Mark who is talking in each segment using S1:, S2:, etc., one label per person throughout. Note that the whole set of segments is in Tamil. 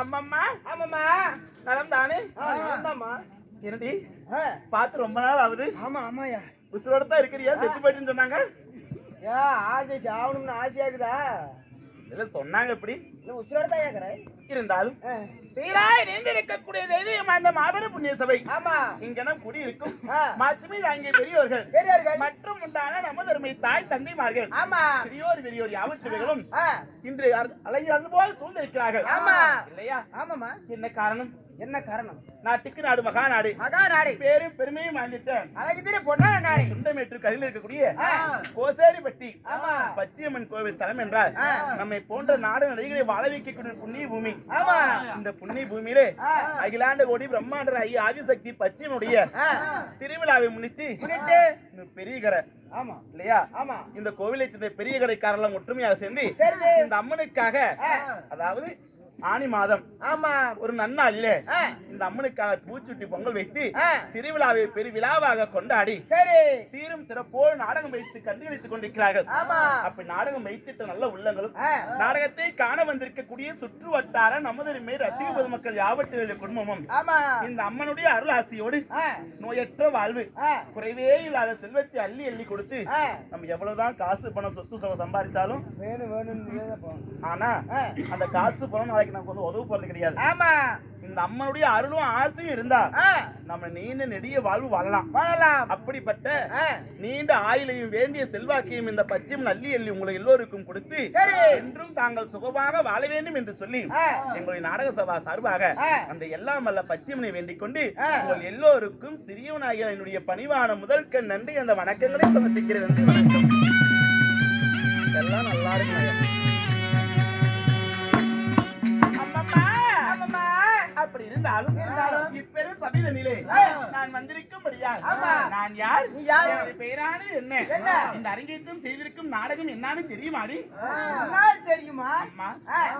S1: அம்மம்மா
S2: ஆமாம்மா.
S1: நலம் தானே?
S2: நலம்தாம்மா.
S1: என்னடி பார்த்து ரொம்ப நாள் ஆகுது.
S2: ஆமா ஆமாயா.
S1: உசுரோட தான் இருக்கிறியா? செத்து போயிட்டுன்னு சொன்னாங்க.
S2: ஆசை சாவணும்னு ஆசையாக்குதா?
S1: இல்ல சொன்னாங்க. எப்படி
S2: இல்ல உசுரோட தான் கேக்குறேன்.
S1: இருந்தாலும் சீராய் நீங்க இருக்கக்கூடிய தெய்வம் அந்த மாபெரும் புண்ணிய சபை.
S2: ஆமா.
S1: இங்கனம் குடி இருக்கும் மாற்றுமே அங்கே பெரியவர்கள் மற்றும் உண்டான நமது அருமை தாய் தந்தைமார்கள்.
S2: ஆமா.
S1: பெரியோர் யாவற்றவர்களும் இன்று அலையாது போல் சூழ்ந்திருக்கிறார்கள்.
S2: ஆமா
S1: இல்லையா?
S2: ஆமாமா.
S1: என்ன காரணம்?
S2: என்ன காரணம்?
S1: நாட்டுக்கு நாடு மகாநாடு.
S2: மகாநாடு
S1: பேரும் பெருமையும் வாங்கிட்டேன்.
S2: அழகு திரு பொன்னா நாடு.
S1: சுண்டமேற்று கரையில் இருக்கக்கூடிய கோசேரிப்பட்டி
S2: ஆமா
S1: பச்சியம்மன் கோவில் தலம் என்றால் நம்மை போன்ற நாடு நடிகரை வாழ வைக்கக்கூடிய புண்ணிய பூமி.
S2: ஆமா. இந்த
S1: புண்ணிய பூமியிலே அகிலாண்ட கோடி பிரம்மாண்ட ஆதிசக்தி பச்சியனுடைய திருவிழாவை முன்னிட்டு பெரிய கரை.
S2: ஆமா
S1: இல்லையா?
S2: ஆமா.
S1: இந்த கோவிலை சேர்ந்த பெரிய கரைக்காரெல்லாம் ஒற்றுமையாக சேர்ந்து இந்த அம்மனுக்காக, அதாவது ஆனி மாதம்
S2: ஆமா
S1: ஒரு நன்னாளிலே இந்த அம்மனுக்காக பூச்சுட்டி பொங்கல் வைத்து திருவிழாவை பெருவிழாவாக கொண்டாடி சீரும் சிறப்போடு நாடகம் வைத்து கண்டுகளித்துக் கொண்டிருக்கிறார்கள். அப்படி நாடகம் வைத்திட்ட நல்ல உள்ளங்களும் நாடகத்தை காண வந்திருக்கக்கூடிய சுற்று வட்டார நமது ரசிக பொதுமக்கள் யாவற்றைய குடும்பமும் இந்த அம்மனுடைய அருள் ஆசையோடு நோயற்ற வாழ்வு, குறைவே இல்லாத செல்வத்தை அள்ளி அள்ளி கொடுத்து நம்ம எவ்வளவுதான் காசு பணம் சொத்து சம்பாதிச்சாலும் ஆனா அந்த காசு பணம் நாளைக்கு நமக்கு வந்து உதவு போறது கிடையாது.
S2: ஆமா.
S1: இந்த அம்மனுடைய அருளும் ஆசையும் இருந்தா நம்ம நீண்ட நெடிய வாழ்வு வாழலாம். அப்படிப்பட்ட நீண்ட ஆயுளையும் வேண்டிய செல்வாக்கையும் இந்த பச்சையும் அள்ளி அள்ளி உங்களுக்கு எல்லோருக்கும் கொடுத்து என்றும் தாங்கள் சுகமாக வாழ வேண்டும் என்று சொல்லி எங்களுடைய நாடக சபா சார்பாக அந்த எல்லாம் வல்ல பச்சைமனை வேண்டிக் கொண்டு உங்கள் எல்லோருக்கும் சிறியவனாகிய என்னுடைய பணிவான முதல்க நன்றி அந்த வணக்கங்களை சமர்ப்பிக்கிறது. வணக்கம். எல்லாம் நல்லா இருக்கு. அப்படி இருந்தாலும் இப்பெரும் சபையில நிலை நான் வந்திருக்கும்படியா நான் யார், பெயரானது என்ன, இந்த அரங்கேற்றம் செய்திருக்கும் நாடகம் என்னன்னு தெரியுமாடி?
S2: தெரியுமா?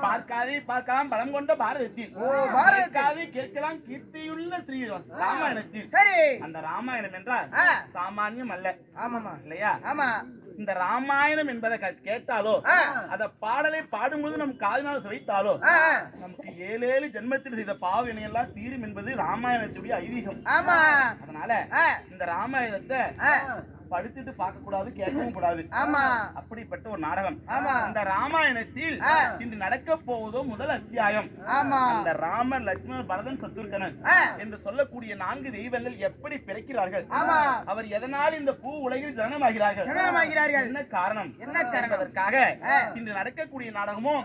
S1: பார்க்கலாம் பலம் கொண்ட பாரதத்தில் கேட்கலாம் கீர்த்தியுள்ள ஸ்ரீ ராமாயணத்தில். அந்த ராமாயணம் என்றால் சாமானியம் அல்ல. ஆமாமா இல்லையா? ஆமா. இந்த ராமாயணம் என்பதை கேட்டாலோ அத பாடலை பாடும்போது நம் காதினால் சுவைத்தாலோ நமக்கு 7 ஜென்மத்தில் செய்த பாவனை எல்லாம் தீரும் என்பது ராமாயணத்துடைய ஐதீகம். அதனால இந்த ராமாயணத்தை படிச்சுட்டு பார்க்க கூடாது, கேட்கவும் கூடாது. ஆமா. அப்படிப்பட்ட ஒரு நாடகம். அந்த ராமாயணத்தில் இன்று நடக்க போவதோ முதல் அத்தியாயம். அந்த ராமர், லட்சுமணர், பரதன், சத்ருகனன் என்று சொல்லக்கூடிய 4 தெய்வங்கள் எப்படி பிறக்கிறார்கள், அவர் எதனால் இந்த பூ உலகில் ஜனனமாகிறார்கள், என்ன காரணம் என்பதற்காக இன்று நடக்கக்கூடிய நாடகமும்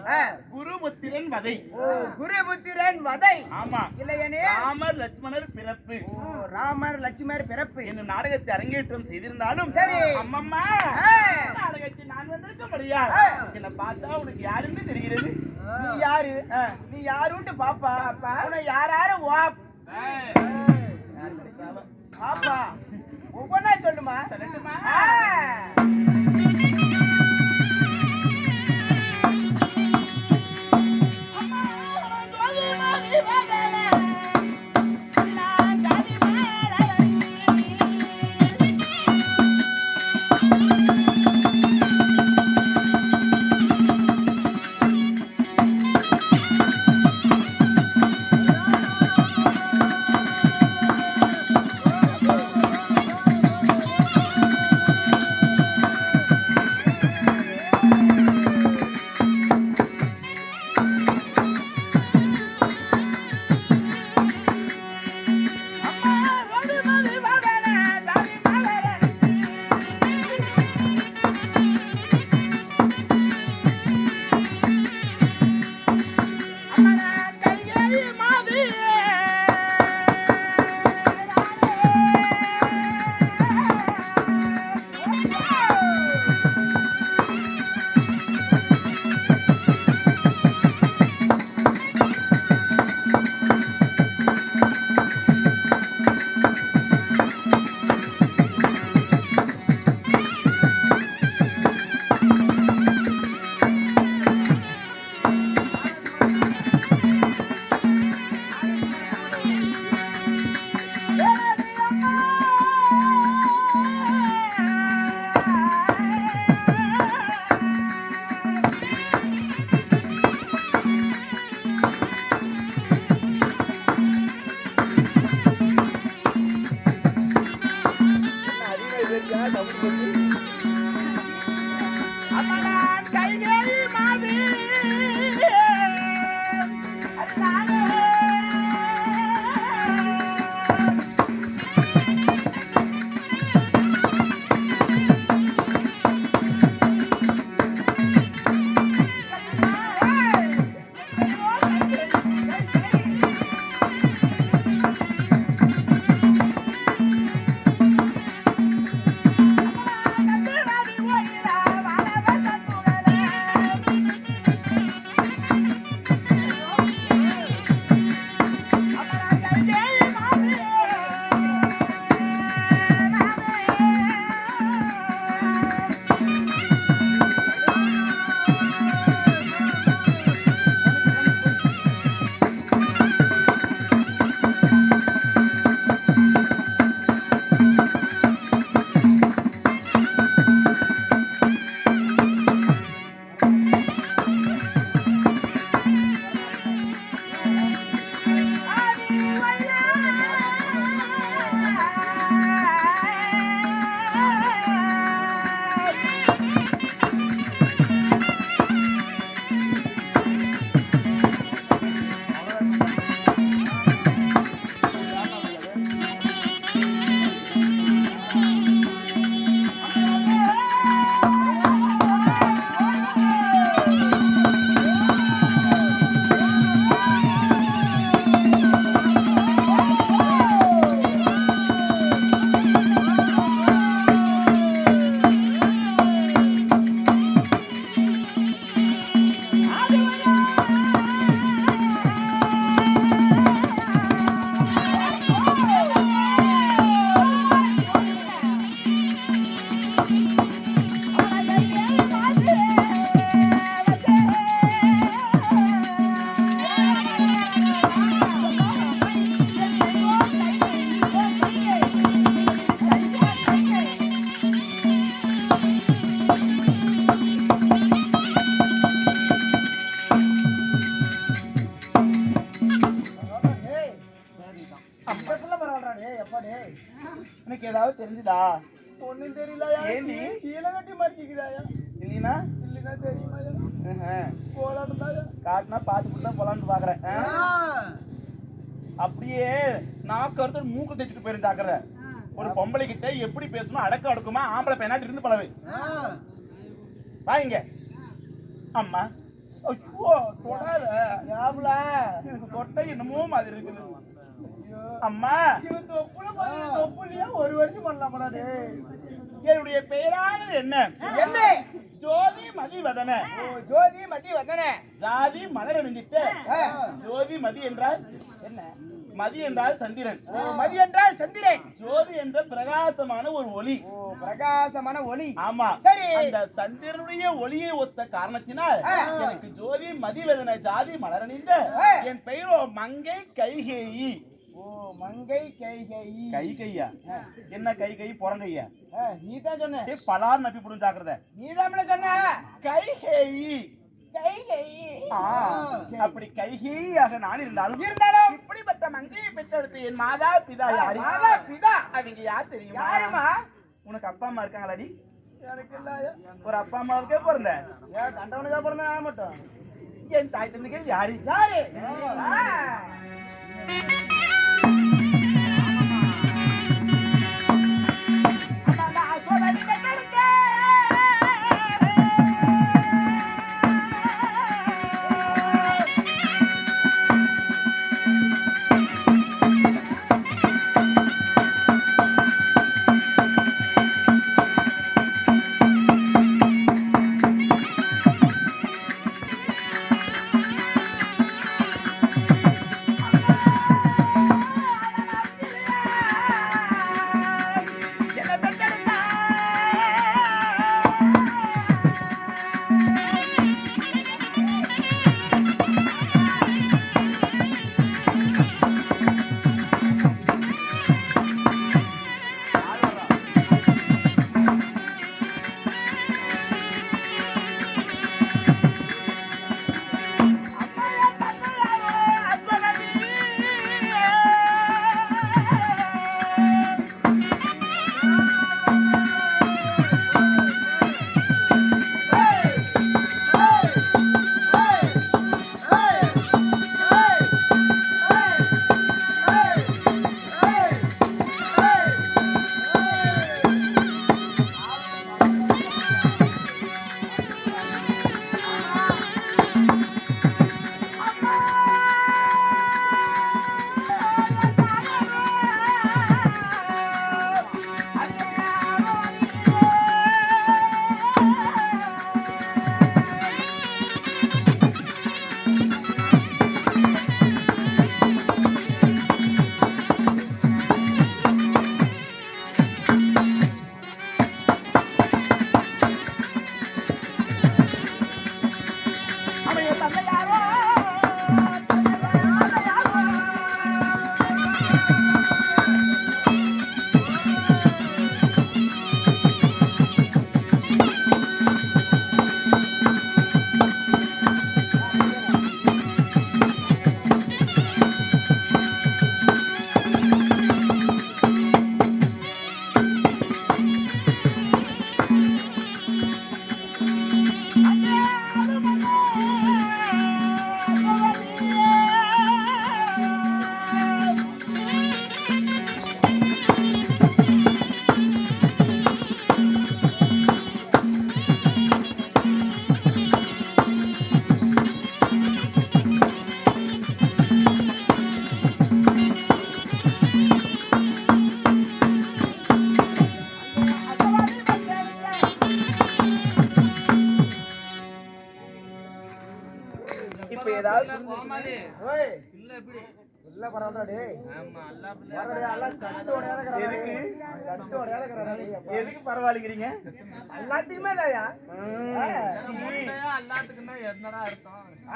S1: குருபுத்திரன் வதை. குருபுத்திரன் வதை. ஆமா. இல்லையனே ராமர் லட்சுமணர் பிறப்பு. ராமர் லட்சுமணர் பிறப்பு என்னும் நாடகத்தை அரங்கேற்றம் செய்திருந்தால் அம்மம்மா நாடகத்தில் நான் வந்திருக்க முடியாது. என்ன பார்த்தா உனக்கு யாருன்னு தெரிகிறது? நீ யாரு? நீ யாருன்னு பாப்பா. யாரு பாப்பா ஒவ்வொன்னா சொல்லுமா? சொல்லட்டுமா? உனக்கு ஏதாவது தெரிஞ்சுதா?
S2: ஒண்ணும் தெரியல.
S1: ஏண்டி?
S2: கீழே கட்டி மறிக்குதாயா?
S1: இல்லைன்னா
S2: இல்லைன்னா தெரியுமா? போலான்னு
S1: காட்டினா பார்த்துட்டு தான் போலான்னு பாக்குறேன். அப்படியே நான் கருத்து மூக்கு தைச்சிட்டு போயிருந்தாக்குற ஒரு பொம்பளை கிட்ட எப்படி பேசணும், அடக்க அடக்குமா, ஆம்பளை பையனாட்டு இருந்து பழவு. வாங்க அம்மா. ஐயோ தொடாத யாபுல, எனக்கு தொட்டை என்னமோ மாதிரி இருக்குது. அம்மா
S2: தொப்புலயே ஒரு வருஷம் பண்ணலாம் போடாது.
S1: என்னுடைய பெயரானது என்ன?
S2: என்ன?
S1: ஜோதி மதிவதன.
S2: ஜோதி மதிவதன.
S1: ஜாதி மலர் அணிந்திட்டு ஜோதி மதி என்றால்
S2: என்ன?
S1: மதி என்றால் சந்திரன்.
S2: மதி என்றால் சந்திரன்.
S1: ஜோதி என்ற பிரகாசமான ஒரு ஒளி.
S2: பிரகாசமான ஒளி.
S1: ஆமா.
S2: சரி.
S1: அந்த சந்திரனுடைய ஒளியை ஒத்த காரணத்தினால் எனக்கு ஜோதி மதிவதன ஜாதி மலர் அணிந்த என் பெயரோ மங்கை கைகேயி.
S2: மங்கை கைகேயி.
S1: கைகையா? என்ன கைகை புறங்கையா?
S2: நீதான் சொன்ன.
S1: பலார் நப்பி புடிச்சு ஜாக்கிரதை.
S2: நீதான் சொன்ன.
S1: கைகேயி.
S2: கைகேயி.
S1: அப்படி கைகேயாக நான் இருந்தாலும் இப்படிப்பட்ட மங்கையை பெற்றெடுத்து என் மாதா பிதா யாரு?
S2: மாதா பிதா.
S1: அவங்க யார் தெரியுமா?
S2: யாருமா?
S1: உனக்கு அப்பா அம்மா இருக்காங்களாடி?
S2: எனக்கு இல்ல.
S1: ஒரு அப்பா அம்மாவுக்கே பிறந்த
S2: கண்டவனுக்கா பிறந்த நான் மட்டும்.
S1: என் தாய் தந்தைகள் யாரு?
S2: யாரு?
S1: இப்ப ஏதாவது எதுக்கு பரவாயில்லைங்கிறீங்க?
S2: எல்லாத்துக்குமே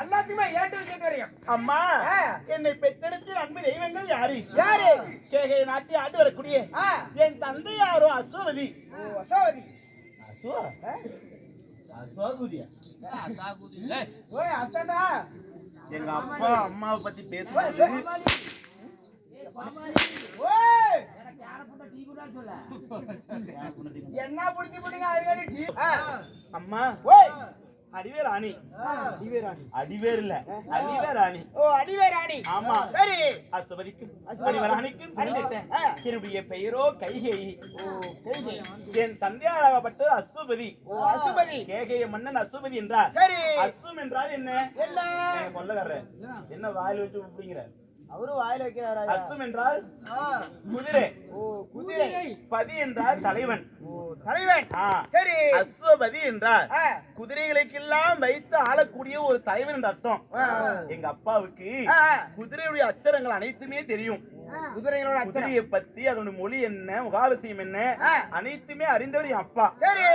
S2: எல்லாத்துக்குமே ஏட்டு தெரியும்.
S1: அம்மா என்னை பெற்றெடுத்து அன்பு தெய்வங்கள் யாரு?
S2: யாரு?
S1: கேகை நாட்டி ஆண்டு வரக்கூடிய என் தந்தை யாரோ அசோவதி.
S2: அசோவதி.
S1: எங்க அப்பா அம்மாவை பத்தி பேசுவாங்க.
S2: என்ன புடிச்சு புடிங்க அதுக்காடி டீ
S1: அம்மா
S2: ஓய்
S1: அடிவே ராணி
S2: அடிவேராணி
S1: அடிவேர் இல்ல அடிவே ராணி
S2: ஓ அடிவேராணி
S1: ஆமா
S2: சரி
S1: அசுபதிக்கும் அடிவராணிக்கும் பிறந்துட்டேன் என்னுடைய பெயரோ கைகேயி என் தந்தையாகப்பட்ட அசுபதி
S2: ஓ அசுபதி
S1: கேகைய மன்னன் அசுபதி என்றார்
S2: சரி
S1: அசும் என்றால் என்ன
S2: என்ன
S1: கொல்லக்காரர் என்ன வாயில் வச்சு அப்படிங்கிற
S2: அவரு வாயில வைக்கிறாரா
S1: அசும் என்றால் குதிரை
S2: ஓ குதிரை
S1: பதி என்றால் தலைவன்
S2: ஓ தலைவன்
S1: ஆ.
S2: சரி
S1: அஸ்வபதி என்றால்
S2: ஆ.
S1: குதிரைகளுக்கெல்லாம் வைத்து ஆளக்கூடிய ஒரு தலைவன் என்ற அர்த்தம் எங்க அப்பாவுக்கு
S2: ஆ.
S1: குதிரையுடைய அச்சரங்கள் அனைத்துமே தெரியும்
S2: குதிரைகளோட அச்சரம்
S1: குதிரையை பத்தி அதோட மொழி என்ன முகாவசியம் என்ன
S2: ஆ.
S1: அனைத்துமே அறிந்தவர் என் அப்பா
S2: சரி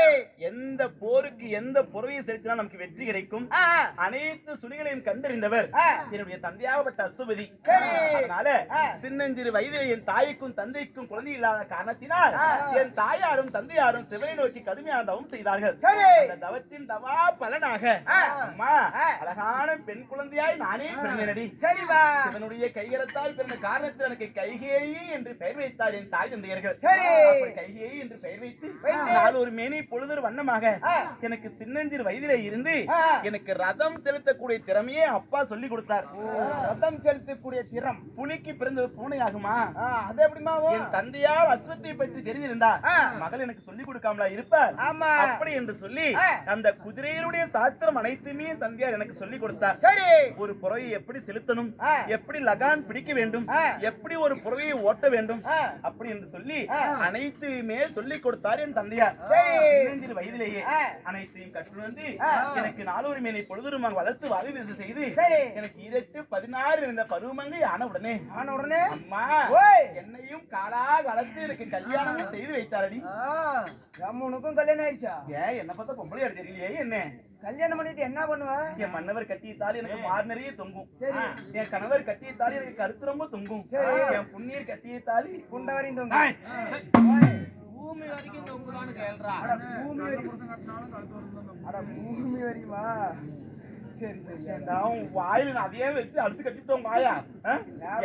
S1: எந்த போருக்கு எந்த புறவையை செலுத்தினால் நமக்கு வெற்றி கிடைக்கும்
S2: ஆ.
S1: அனைத்து சுனிகளையும் கண்டறிந்தவர்
S2: ஆ.
S1: என்னுடைய தந்தையாகப்பட்ட அசுபதி
S2: சரி.
S1: அதனால
S2: ஆ.
S1: சின்னஞ்சிறு வயதில் என் தாய்க்கும் தந்தைக்கும் குழந்தை இல்லாத காரணத்தினால்
S2: ஆ.
S1: என் தாயாரும் தந்தையாரும் சிவனை நோக்கி கடுமையான தவம் செய்தார்கள்
S2: சரி.
S1: அந்த தவத்தின் தவா பலனாக
S2: ஆ.
S1: அம்மா
S2: ஆ.
S1: அழகான பெண் குழந்தையாய் நானே பிறந்தேனடி
S2: சரிவா
S1: சிவனுடைய கைகரத்தால் பிறந்த காரணத்தில் எனக்கு கைகேயி என்று பெயர் வைத்தார் என் தாய் தந்தையர்கள்
S2: சரி.
S1: அப்படி கைகேயி என்று பெயர் வைத்து நான் ஒரு மேனி பொழுதொரு வண்ணமாக
S2: ஆ.
S1: எனக்கு சின்னஞ்சிறு வயதிலே இருந்து
S2: ஆ.
S1: எனக்கு ரதம் செலுத்தக்கூடிய திறமையே அப்பா சொல்லி கொடுத்தார்
S2: ரத்தம் செலுத்தக்கூடிய திறம்
S1: புலிக்கு பிறந்தது பூனை ஆகுமா
S2: அது எப்படிமா
S1: என் தந்தையார் அஸ்வத்தை பற்றி தெரிந்திருந்தார்
S2: ஆ.
S1: மகள் எனக்கு சொல்லிக் கொடுக்காமலா இருப்பார்
S2: ஆமா
S1: அப்படி என்று சொல்லி
S2: ஆ.
S1: அந்த குதிரையினுடைய சாஸ்திரம் அனைத்துமே என் தந்தையார் எனக்கு சொல்லிக் கொடுத்தார்
S2: சரி
S1: ஒரு புறவையை எப்படி செலுத்தணும்
S2: ஆ.
S1: எப்படி லகான் பிடிக்க வேண்டும்
S2: ஆ.
S1: எப்படி ஒரு புறவையை ஓட்ட வேண்டும்
S2: ஆ.
S1: அப்படி என்று சொல்லி
S2: ஆ.
S1: அனைத்துமே சொல்லிக் கொடுத்தார் என் தந்தையார்
S2: சரி.
S1: சின்னஞ்சிறு வயதிலேயே
S2: ஆ.
S1: அனைத்தையும் கற்று வந்து
S2: ஆ.
S1: எனக்கு நாலொரு மேனை பொழுதுருமாக வளர்த்து வாரிசு செய்து
S2: சரி.
S1: எனக்கு 16 இருந்த பருவமங்கை ஆன உடனே
S2: உடனே
S1: அம்மா
S2: ஓய்
S1: என்னையும் காலா வளர்த்து எனக்கு கல்யாணம் செய்து வைத்தாரடி
S2: உனக்கும் கல்யாணம் ஆயிடுச்சா
S1: ஏன் என்ன பார்த்தா பொம்பளை தெரியலையே என்ன
S2: கல்யாணம் பண்ணிட்டு என்ன பண்ணுவ
S1: என் மன்னவர் கட்டியத்தால் எனக்கு மார் நிறைய தொங்கும்
S2: சரி.
S1: என் கணவர் கட்டியத்தால் எனக்கு கருத்து ரொம்ப தொங்கும்
S2: சரி.
S1: என் புண்ணியர் கட்டியத்தாலி
S2: குண்டவரையும் தொங்க
S3: பூமி வரைக்கும் தொங்குதான்னு கேள்றா
S2: அட பூமி வரைக்கும் அட பூமி வரைக்குமா சரி சரி
S1: நான் வாயில நான் அதையே வச்சு அடுத்து கட்டிட்டோம் வாயா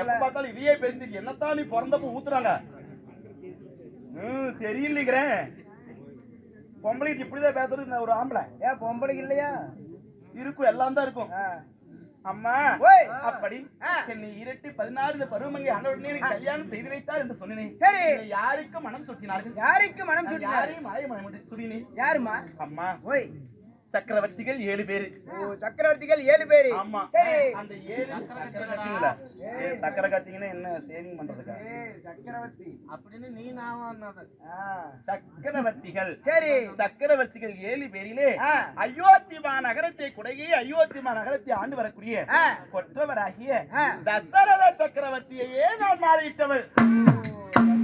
S1: எப்ப பார்த்தாலும் இதையே பேசி என்னத்தான் நீ பிறந்தப்ப ஊத்துறாங்க சரியில்லைங்கிறேன் பொம்பளைக்கு இப்படிதான் பேசுறது நான் ஒரு ஆம்பளை
S2: ஏன் பொம்பளைக்கு இல்லையா
S1: இருக்கும் எல்லாம் தான் இருக்கும் அம்மா
S2: ஓய்
S1: அப்படி என்னை 16 பருவமங்கை ஆனவுடனே எனக்கு கல்யாணம் செய்து வைத்தார் என்று சொன்னேன்
S2: சரி.
S1: யாருக்கு மனம் சுற்றினார்கள்
S2: யாருக்கு மனம் சுட்டினாரு
S1: யாரையும் மாய மனம் சுடினேன்
S2: யாருமா
S1: அம்மா
S2: ஓய்
S1: சக்கரவர்த்திகள் 7 பேரு
S2: ஓ சக்கரவர்த்திகள் 7 பேரு
S1: ஆமா
S2: சரி.
S1: அந்த 7 சக்கரவர்த்திகளா சக்கரவர்த்திங்கன்னா என்ன சேவிங் பண்றதுக்கா
S2: சக்கரவர்த்தி
S3: அப்படின்னு நீ நான்
S1: சக்கரவர்த்திகள்
S2: சரி.
S1: சக்கரவர்த்திகள் 7 பேரிலே
S2: ஆ.
S1: அயோத்திமா நகரத்தை குடையே அயோத்திமா நகரத்தை ஆண்டு வரக்கூடிய
S2: ஆ.
S1: கொற்றவராகிய
S2: ஆ.
S1: தசரத சக்கரவர்த்தியையே நான் மாலையிட்டவள்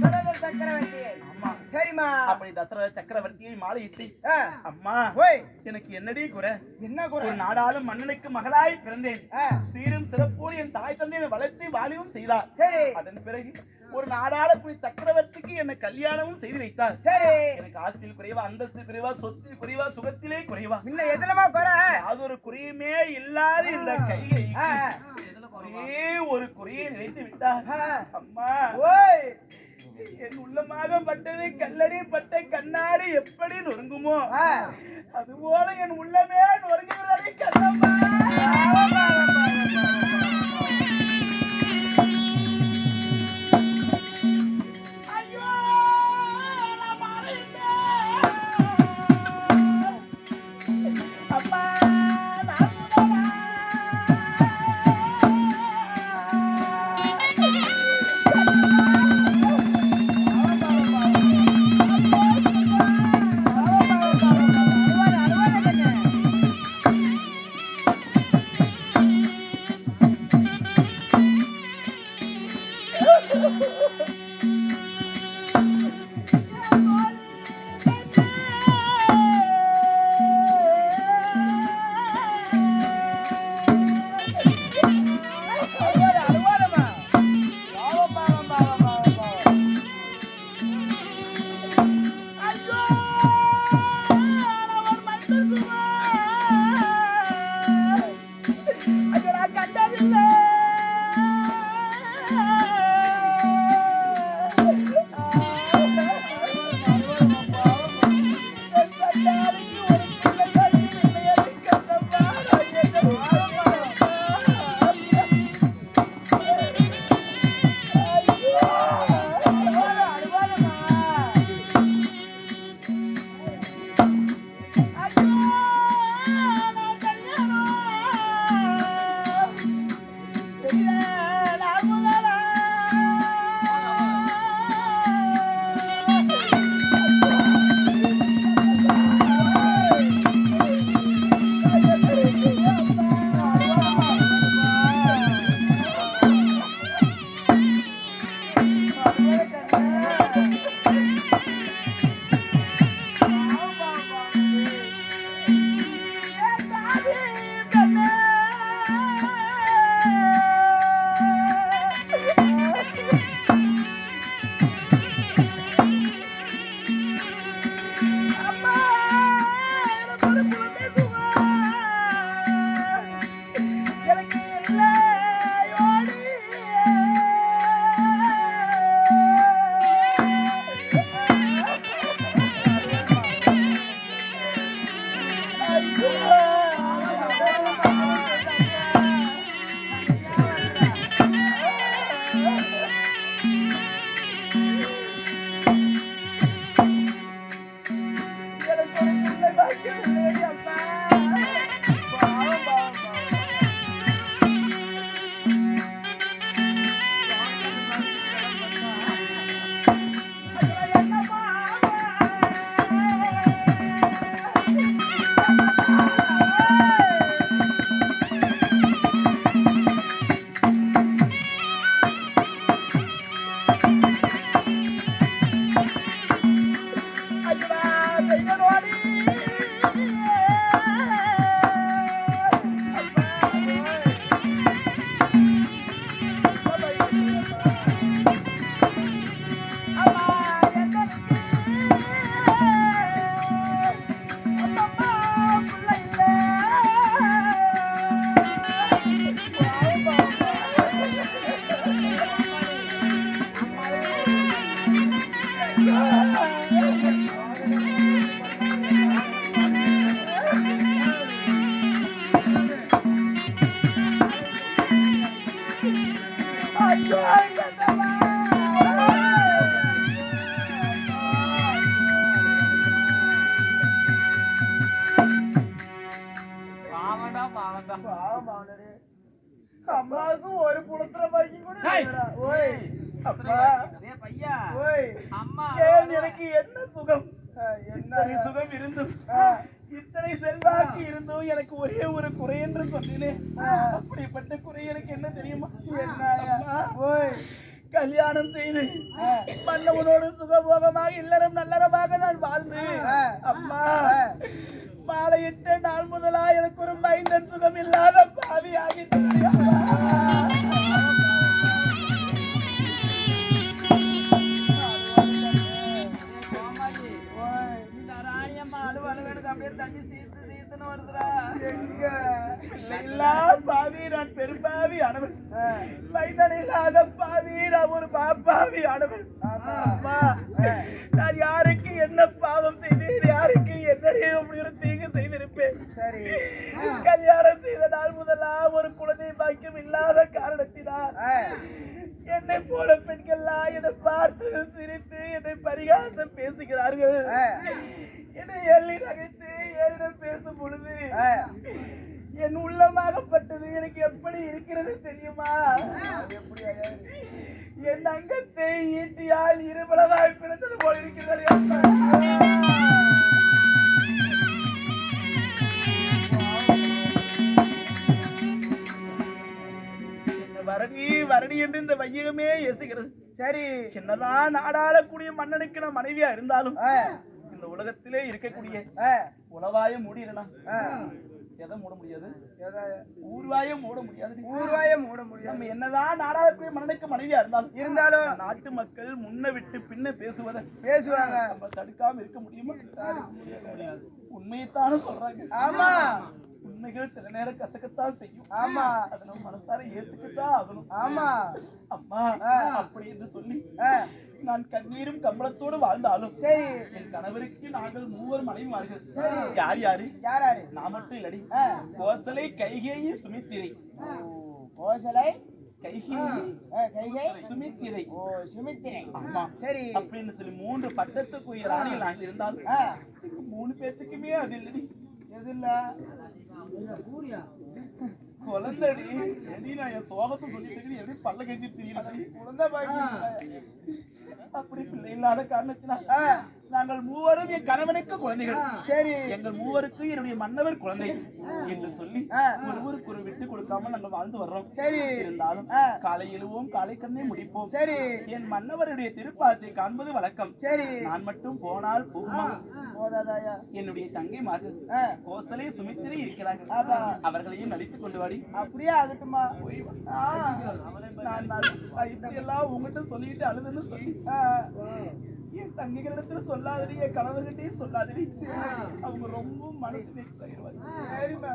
S2: தசரத சக்கரவர்த்தி
S1: அம்மா
S2: சரிமா
S1: அப்படி தசரத சக்கரவர்த்தியை மாலையிட்டு
S2: ஆ.
S1: அம்மா
S2: ஓய்
S1: எனக்கு என்னடி குறை
S2: என்ன குறை
S1: ஒரு நாடாளும் மன்னனுக்கு மகளாய் பிறந்தேன்
S2: ஆ.
S1: சீரும் சிறப்போடு என் தாய் தந்தையை வளர்த்து வாலிவும் செய்தார்
S2: சரி
S1: அதன் பிறகு ஒரு நாடாளக்கூடிய சக்கரவர்த்திக்கு என்னை கல்யாணமும் செய்து வைத்தார்
S2: சரி
S1: எனக்கு ஆஸ்தியில் குறைவா அந்தஸ்து குறைவா சொத்தில் குறைவா சுகத்திலே குறைவா
S2: இன்னும் எதுலமா குறை
S1: அது ஒரு குறையுமே இல்லாத இந்த கையை
S2: ஆ.
S1: ஒரே ஒரு குறையை நினைத்து விட்டார்
S2: ஆ.
S1: அம்மா
S2: ஓய்
S1: என் உள்ளமாக பட்டது கல்லடி பட்ட கண்ணாடி எப்படி நொறுங்குமோ
S2: ஆ.
S1: அதுபோல என் உள்ளமே நொறுங்குகிறதே கண்ணம்மா ஐயோ நான் மாலையிட்டேன். அம்மா நான் உடலா.
S2: அம்மாவுக்கு ஒரு புலத்துல பாக்கி கூட இல்லைடா. ஓய் அப்பா
S3: பையா
S2: ஓய்
S3: அம்மா
S2: ஏன் எனக்கு என்ன சுகம் என்ன சுகம் இருந்தும் இத்தனை செல்வாக்கு இருந்தும் எனக்கு ஒரே ஒரு குறை என்று சொன்னேன். அப்படிப்பட்ட குறை எனக்கு என்ன தெரியுமா? என்ன ஓய் கல்யாணம் செய்து மன்னவனோடு சுகபோகமாக இல்லறம் நல்லறமாக நான் வாழ்ந்து அம்மா மாலையிட்ட நாள் முதலா எனக்கு ஒரு மைந்தன் சுகம் இல்லாத பாவி ஆகிட்டு பாவி நான் பெரும்பாவி ஆனவன் மைந்தன் இல்லாத பாவி நான் ஒரு பாப்பாவி ஆனவன். நான் யாருக்கு என்ன பாவம் செய்தேன், யாருக்கு என்னடைய அப்படி ஒரு தீங்கு செய்திருப்பேன். சரி கல்யாணம் செய்த நாள் முதலா ஒரு குழந்தை பாக்கியம் இல்லாத காரணத்தினால் என்னை போல பெண்கள்லாம் என்னை பார்த்து சிரித்து என்னை பரிகாசம் பேசுகிறார்கள். என்னை எள்ளி நகைத்து ஏறிடம் பேசும் பொழுது என் உள்ளமாகப்பட்டது எனக்கு எப்படி இருக்கிறது தெரியுமா? என் அங்கத்தை ஈட்டியால் இருபலவாய் பிறந்தது போல இருக்கிறது. வரடி வரடி என்று இந்த வையகமே ஏசுகிறது. சரி என்னதான் நாடாளக்கூடிய மன்னனுக்கு நான் மனைவியா இருந்தாலும் இந்த உலகத்திலே இருக்கக்கூடிய உளவாய மூடிடலாம். எதை மூட முடியாது? ஊர்வாயம் மூட முடியாது. ஊர்வாயம் மூட முடியாது. நம்ம என்னதான் நாடாளக்கூடிய மன்னனுக்கு மனைவியா இருந்தாலும் நாட்டு மக்கள் முன்ன விட்டு பின்ன பேசுவாங்க. நம்ம தடுக்காம இருக்க முடியுமா? உண்மையைத்தானே சொல்றாங்க. ஆமா உண்மைகள் சில நேரம் கசக்கத்தான் செய்யும். ஆமா அதை நம்ம மனசார ஏத்துக்கத்தான் ஆகணும். ஆமா அம்மா அப்படி என்று சொல்லி நான் கண்ணீரும் கம்பளத்தோடு வாழ்ந்தாலும் என் கணவருக்கு நாங்கள் மூவர் மனைவிமார்கள். யார் யாரு? நான் மட்டும் இல்லடி. கோசலை கைகேயி சுமித்திரை. கோசலை கைகை சுமித்திரை. ஓ சுமித்திரை. ஆமா சரி அப்படின்னு சொல்லி 3 பட்டத்துக்குரிய ராணிகள் நாங்கள் இருந்தாலும் 3 பேத்துக்குமே அது இல்லடி. எது இல்ல குழந்தைடி எடி நான் என் சோகத்தை சொல்லிட்டு எப்படி பல்ல கஞ்சி தெரியுது குழந்தை பாக்கி அப்படி பிள்ளை இல்லாத காரணத்தினா நாங்கள் மூவரும் என் கணவனுக்கு குழந்தைகள் சரி எங்கள் மூவருக்கு என்னுடைய மன்னவர் குழந்தை என்று சொல்லி ஒருவருக்கு ஒரு விட்டு கொடுக்காம நாங்கள் வாழ்ந்து வர்றோம் சரி இருந்தாலும் காலை எழுவோம் காலை கண்ணை முடிப்போம் சரி என் மன்னவருடைய திருப்பாத்தை காண்பது வழக்கம் சரி நான் மட்டும் போனால் போகுமா போதாதாயா என்னுடைய தங்கை மார்கள் கோசலை சுமித்திரை இருக்கிறார்கள் அவர்களையும் நடித்துக் கொண்டு வாடி அப்படியே ஆகட்டுமா நான் எல்லாம் உங்ககிட்ட சொல்லிட்டு அழுதுன்னு சொல்லி என் தங்கைகளிடத்துல சொல்லாதடி என் கணவர்கிட்டையும் சொல்லாதடி அவங்க ரொம்ப மனசு சரிமா